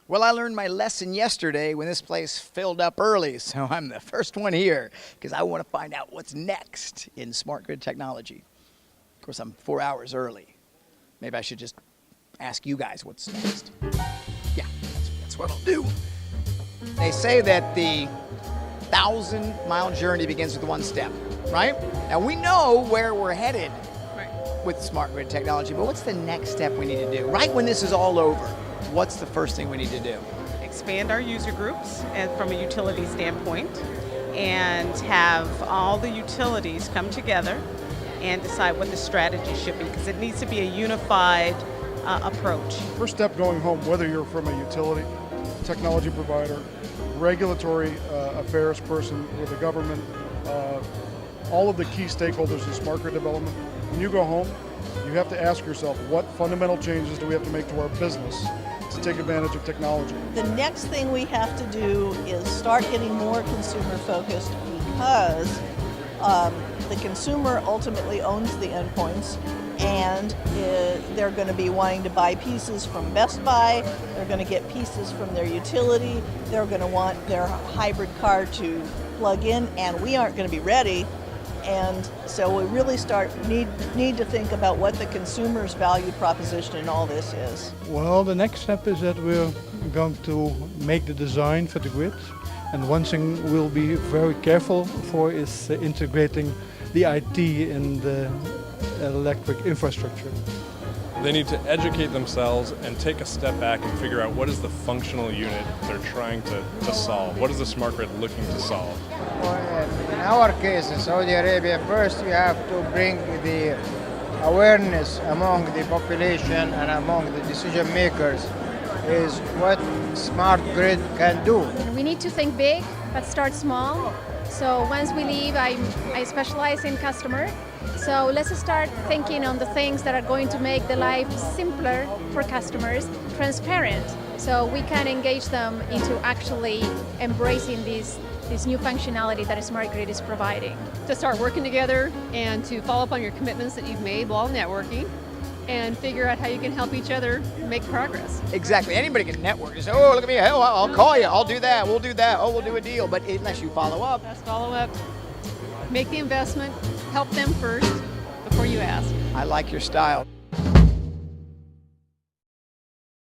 Well, I learned my lesson yesterday when this place filled up early, so I'm the first one here because I want to find out what's next in smart grid technology. Of course, I'm 4 hours early. Maybe I should just ask you guys what's next. Yeah, that's what I'll do. They say that the 1,000-mile journey begins with one step, right? Now, we know where we're headed with smart grid technology, but what's the next step we need to do? Right when this is all over, what's the first thing we need to do? Expand our user groups and from a utility standpoint, and have all the utilities come together and decide what the strategy should be, because it needs to be a unified approach. First step going home, whether you're from a utility, technology provider, regulatory affairs person with the government, all of the key stakeholders in smart grid development, when you go home, you have to ask yourself, what fundamental changes do we have to make to our business to take advantage of technology? The next thing we have to do is start getting more consumer focused, because the consumer ultimately owns the endpoints, and they're going to be wanting to buy pieces from Best Buy, they're going to get pieces from their utility, they're going to want their hybrid car to plug in, and we aren't going to be ready. And so we really need to think about what the consumer's value proposition in all this is. Well, the next step is that we're going to make the design for the grid. And one thing we'll be very careful for is integrating the IT in the electric infrastructure. They need to educate themselves and take a step back and figure out what is the functional unit they're trying to solve. What is the smart grid looking to solve? In our case in Saudi Arabia, first you have to bring the awareness among the population and among the decision makers is what smart grid can do. We need to think big, but start small. So once we leave, I specialize in customer. So let's start thinking on the things that are going to make the life simpler for customers, transparent, so we can engage them into actually embracing this new functionality that a smart grid is providing. To start working together and to follow up on your commitments that you've made while networking, and figure out how you can help each other make progress. Exactly. Anybody can network. Just, oh, look at me. Oh, I'll call you. I'll do that. We'll do that. Oh, we'll do a deal. But unless you follow up. Let's follow up, make the investment, help them first before you ask. I like your style.